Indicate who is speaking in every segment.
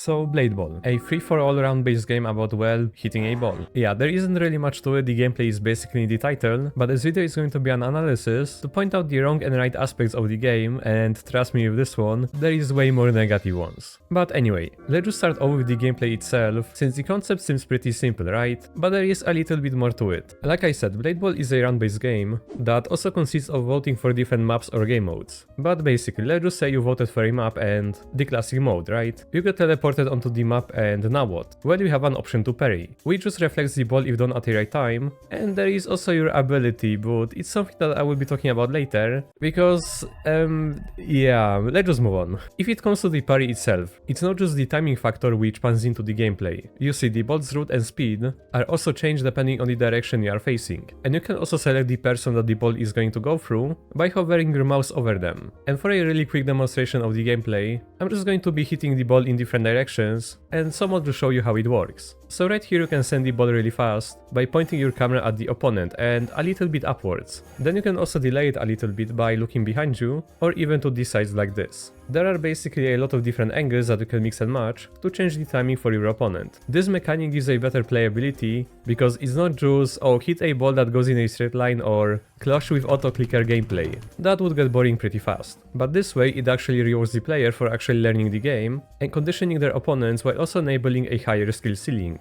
Speaker 1: So Blade Ball, a free-for-all round-based game about, well, hitting a ball. Yeah, there isn't really much to it, the gameplay is basically the title, but this video is going to be an analysis to point out the wrong and right aspects of the game, and trust me with this one, there is way more negative ones. But anyway, let's just start off with the gameplay itself, since the concept seems pretty simple, right? But there is a little bit more to it. Like I said, Blade Ball is a round-based game that also consists of voting for different maps or game modes. But basically, let's just say you voted for a map and the classic mode, right? You get teleported onto the map, and now what? Well, you have an option to parry, which just reflects the ball if done at the right time, and there is also your ability, but it's something that I will be talking about later, because, yeah, let's just move on. If it comes to the parry itself, it's not just the timing factor which pans into the gameplay. You see, the ball's route and speed are also changed depending on the direction you are facing, and you can also select the person that the ball is going to go through by hovering your mouse over them. And for a really quick demonstration of the gameplay, I'm just going to be hitting the ball in different directions and somewhat to show you how it works. So right here you can send the ball really fast by pointing your camera at the opponent and a little bit upwards. Then you can also delay it a little bit by looking behind you or even to these sides like this. There are basically a lot of different angles that you can mix and match to change the timing for your opponent. This mechanic gives a better playability because it's not just, oh, hit a ball that goes in a straight line or clash with auto-clicker gameplay. That would get boring pretty fast. But this way it actually rewards the player for actually learning the game and conditioning their opponents while also enabling a higher skill ceiling.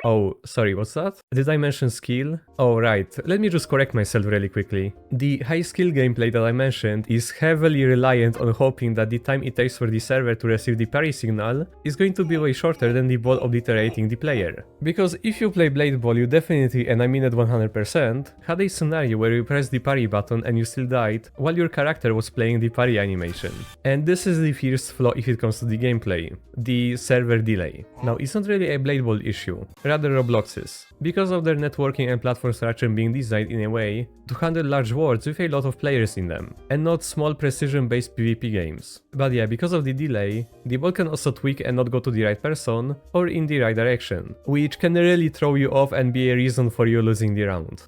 Speaker 1: Oh, sorry, what's that? Did I mention skill? Oh, right, let me just correct myself really quickly. The high skill gameplay that I mentioned is heavily reliant on hoping that the time it takes for the server to receive the parry signal is going to be way shorter than the ball obliterating the player. Because if you play Blade Ball, you definitely, and I mean it 100%, had a scenario where you pressed the parry button and you still died while your character was playing the parry animation. And this is the first flaw if it comes to the gameplay, the server delay. Now, it's not really a Blade Ball issue, rather Roblox's, because of their networking and platform structure being designed in a way to handle large worlds with a lot of players in them, and not small precision-based PvP games. But yeah, because of the delay, the ball can also tweak and not go to the right person or in the right direction, which can really throw you off and be a reason for you losing the round.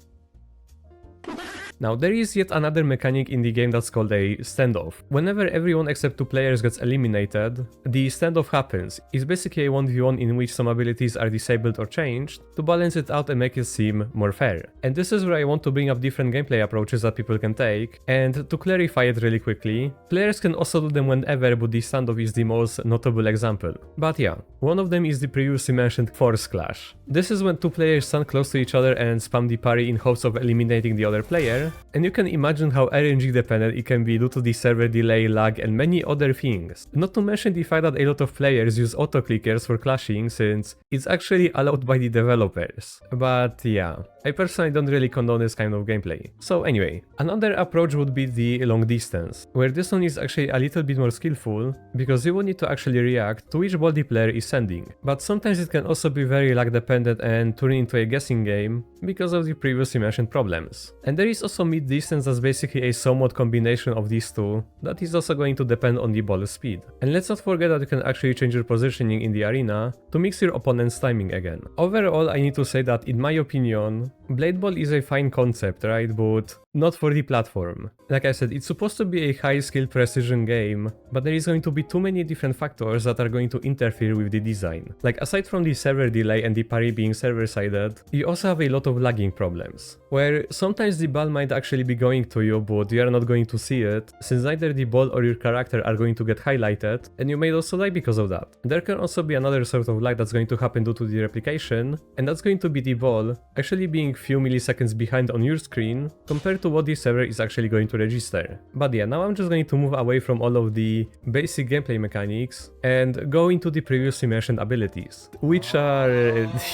Speaker 1: Now, there is yet another mechanic in the game that's called a standoff. Whenever everyone except 2 players gets eliminated, the standoff happens. It's basically a 1v1 in which some abilities are disabled or changed to balance it out and make it seem more fair. And this is where I want to bring up different gameplay approaches that people can take, and to clarify it really quickly, players can also do them whenever, but the standoff is the most notable example. But yeah, one of them is the previously mentioned force clash. This is when 2 players stand close to each other and spam the parry in hopes of eliminating the other player, and you can imagine how RNG dependent it can be due to the server delay, lag, and many other things. Not to mention the fact that a lot of players use auto-clickers for clashing, since it's actually allowed by the developers. But yeah, I personally don't really condone this kind of gameplay. So anyway, another approach would be the long distance, where this one is actually a little bit more skillful, because you will need to actually react to which ball the player is sending. But sometimes it can also be very lag dependent and turn into a guessing game because of the previously mentioned problems. And there is also mid distance that's basically a somewhat combination of these two that is also going to depend on the ball speed. And let's not forget that you can actually change your positioning in the arena to mix your opponent's timing again. Overall, I need to say that in my opinion, Blade Ball is a fine concept, right, but not for the platform. Like I said, it's supposed to be a high-skill precision game, but there is going to be too many different factors that are going to interfere with the design. Like, aside from the server delay and the parry being server-sided, you also have a lot of lagging problems, where sometimes the ball might actually be going to you, but you are not going to see it, since neither the ball or your character are going to get highlighted, and you may also die because of that. There can also be another sort of lag that's going to happen due to the replication, and that's going to be the ball actually being few milliseconds behind on your screen compared to what the server is actually going to register. But yeah, now I'm just going to move away from all of the basic gameplay mechanics and go into the previously mentioned abilities, which are,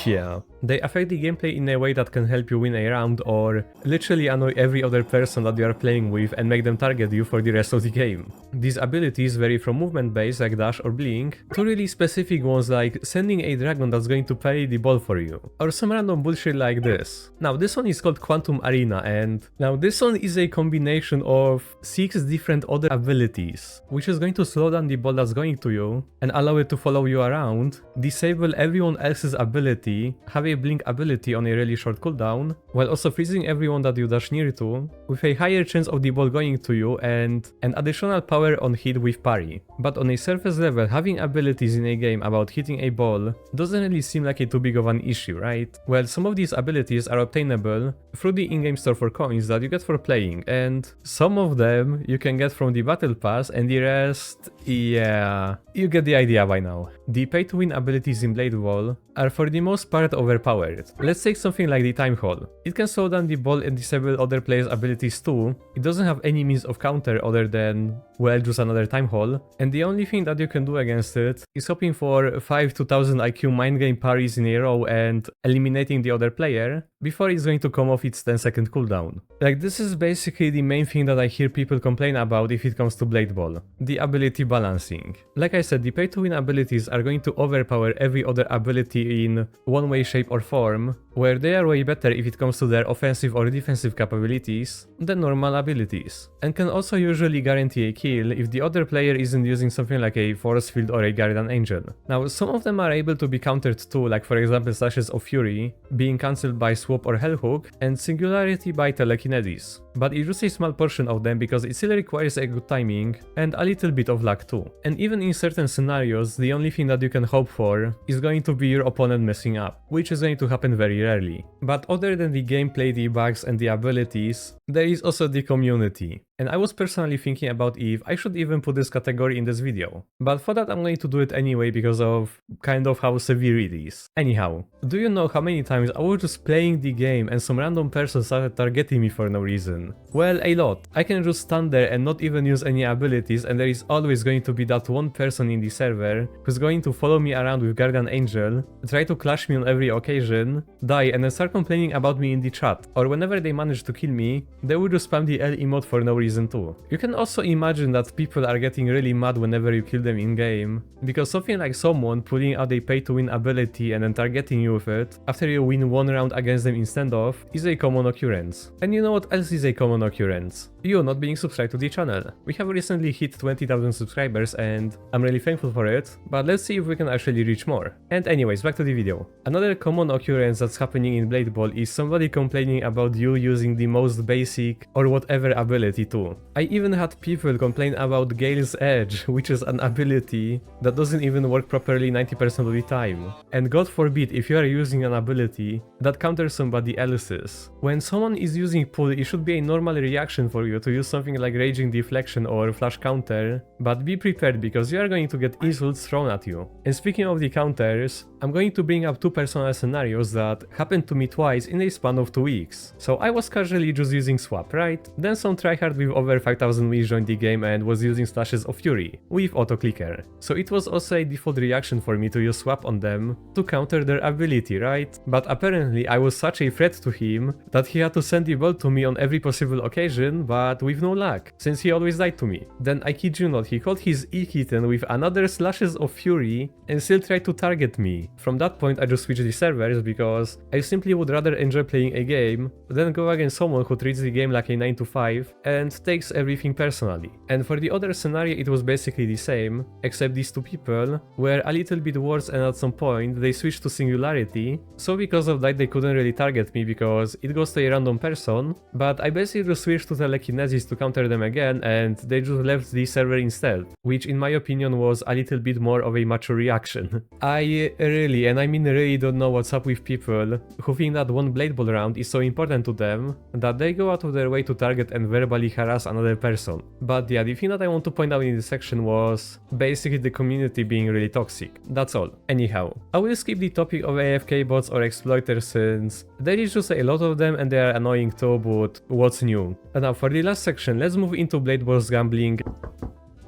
Speaker 1: yeah, they affect the gameplay in a way that can help you win a round or literally annoy every other person that you are playing with and make them target you for the rest of the game. These abilities vary from movement based like dash or blink to really specific ones like sending a dragon that's going to parry the ball for you, or some random bullshit like this. Now this one is called Quantum Arena, and now this one is a combination of 6 different other abilities, which is going to slow down the ball that's going to you and allow it to follow you around, disable everyone else's ability, have a blink ability on a really short cooldown, while also freezing everyone that you dash near tier 2, with a higher chance of the ball going to you and an additional power on hit with parry. But on a surface level, having abilities in a game about hitting a ball doesn't really seem like a too big of an issue, right? Well, some of these abilities are obtainable through the in-game store for coins that you get for playing, and some of them you can get from the battle pass, and the rest, yeah, you get the idea by now. The pay to win abilities in Blade Ball are for the most part overpowered. Let's take something like the Time Hole. It can slow down the ball and disable other players' abilities too. It doesn't have any means of counter other than, well, just another Time Hole, and the only thing that you can do against it is hoping for 5 to 1000 IQ mind game parries in a row and eliminating the other player before it's going to come off its 10-second cooldown. Like, this is basically the main thing that I hear people complain about if it comes to Blade Ball, the ability balancing. Like I said, the pay to win abilities are going to overpower every other ability in one way, shape or form, where they are way better if it comes to their offensive or defensive capabilities than normal abilities, and can also usually guarantee a kill if the other player isn't using something like a force field or a guardian angel. Now, some of them are able to be countered too, like for example Slashes of Fury being cancelled by Swap or Hellhook, and Singularity by Telekinesis, but it's just a small portion of them because it still requires a good timing and a little bit of luck too. And even in certain scenarios, the only thing that you can hope for is going to be your opponent messing up, which is going to happen very rarely. But other than the gameplay, the bugs and the abilities, there is also the community. And I was personally thinking about if I should even put this category in this video. But for that I'm going to do it anyway because of kind of how severe it is. Anyhow, do you know how many times I was just playing the game and some random person started targeting me for no reason? Well, a lot. I can just stand there and not even use any abilities, and there is always going to be that one person in the server who's going to follow me around with Guardian Angel, try to clash me on every occasion, die and then start complaining about me in the chat. Or whenever they manage to kill me, they would just spam the L emote for no reason too. You can also imagine that people are getting really mad whenever you kill them in game, because something like someone pulling out a pay to win ability and then targeting you with it after you win one round against them in standoff is a common occurrence. And you know what else is a common occurrence? You not being subscribed to the channel. We have recently hit 20,000 subscribers and I'm really thankful for it, but let's see if we can actually reach more. And anyways, back to the video. Another common occurrence that's happening in Blade Ball is somebody complaining about you using the most basic or whatever ability too. I even had people complain about Gale's Edge, which is an ability that doesn't even work properly 90% of the time. And God forbid if you are using an ability that counters somebody else's. When someone is using pull, it should be a normal reaction for you to use something like Raging Deflection or Flash Counter, but be prepared because you are going to get insults thrown at you. And speaking of the counters, I'm going to bring up two personal scenarios that happened to me twice in a span of 2 weeks. So I was casually just using Swap, right? Then some tryhard with over 5000 wins joined the game and was using Slashes of Fury with auto-clicker. So it was also a default reaction for me to use Swap on them to counter their ability, right? But apparently I was such a threat to him that he had to send the ball to me on every possible occasion, but with no luck, since he always died to me. Then I kid you not, he called his E-kitten with another Slashes of Fury and still tried to target me. From that point I just switched the servers because I simply would rather enjoy playing a game than go against someone who treats the game like a 9 to 5 and takes everything personally. And for the other scenario it was basically the same, except these two people were a little bit worse and at some point they switched to Singularity, so because of that they couldn't really target me because it goes to a random person, but I basically just switched to Telekinesis to counter them again and they just left the server instead, which in my opinion was a little bit more of a mature reaction. I really, and I mean really don't know what's up with people who think that one Blade Ball round is so important to them that they go out of their way to target and verbally harass another person. But yeah, the thing that I want to point out in this section was basically the community being really toxic. That's all. Anyhow, I will skip the topic of AFK bots or exploiters since there is just a lot of them and they are annoying too, but what's new? And now for the last section, let's move into Blade Ball's gambling.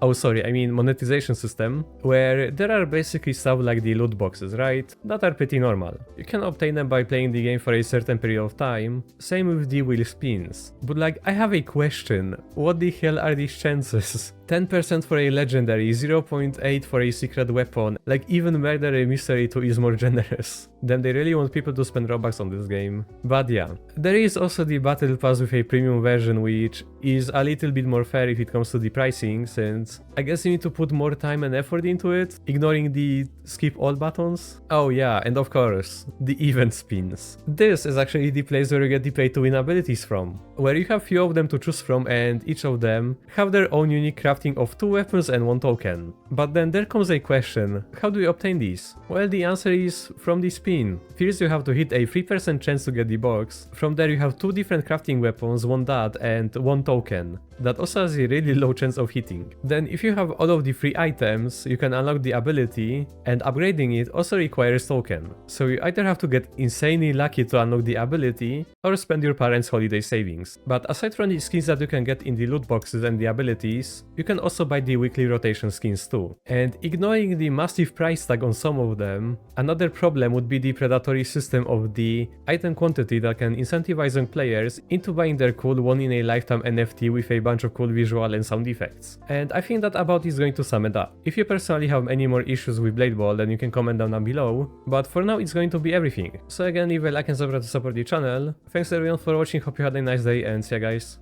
Speaker 1: Oh sorry, I mean monetization system, where there are basically stuff like the loot boxes, right? That are pretty normal. You can obtain them by playing the game for a certain period of time, same with the wheel spins. But like, I have a question, what the hell are these chances? 10% for a legendary, 0.8 for a secret weapon, like even Murder Mystery 2 is more generous. Then they really want people to spend Robux on this game. But yeah, there is also the Battle Pass with a premium version, which is a little bit more fair if it comes to the pricing, since I guess you need to put more time and effort into it, ignoring the skip all buttons. Oh yeah, and of course, the event spins. This is actually the place where you get the play to win abilities from, where you have few of them to choose from and each of them have their own unique crafting of 2 weapons and 1 token. But then there comes a question, how do you obtain these? Well, the answer is from the spin. First you have to hit a 3% chance to get the box, from there you have 2 different crafting weapons, 1 dot and 1 token. That also has a really low chance of hitting. Then if you have all of the free items, you can unlock the ability, and upgrading it also requires token. So you either have to get insanely lucky to unlock the ability, or spend your parents' holiday savings. But aside from the skins that you can get in the loot boxes and the abilities, you can also buy the weekly rotation skins too. And ignoring the massive price tag on some of them, another problem would be the predatory system of the item quantity that can incentivize young players into buying their cool one-in-a-lifetime NFT with a bunch of cool visual and sound effects. And I think that about is going to sum it up. If you personally have any more issues with Blade Ball, then you can comment down below, but for now it's going to be everything. So again, leave a like and subscribe to support the channel. Thanks everyone for watching, hope you had a nice day and see ya guys.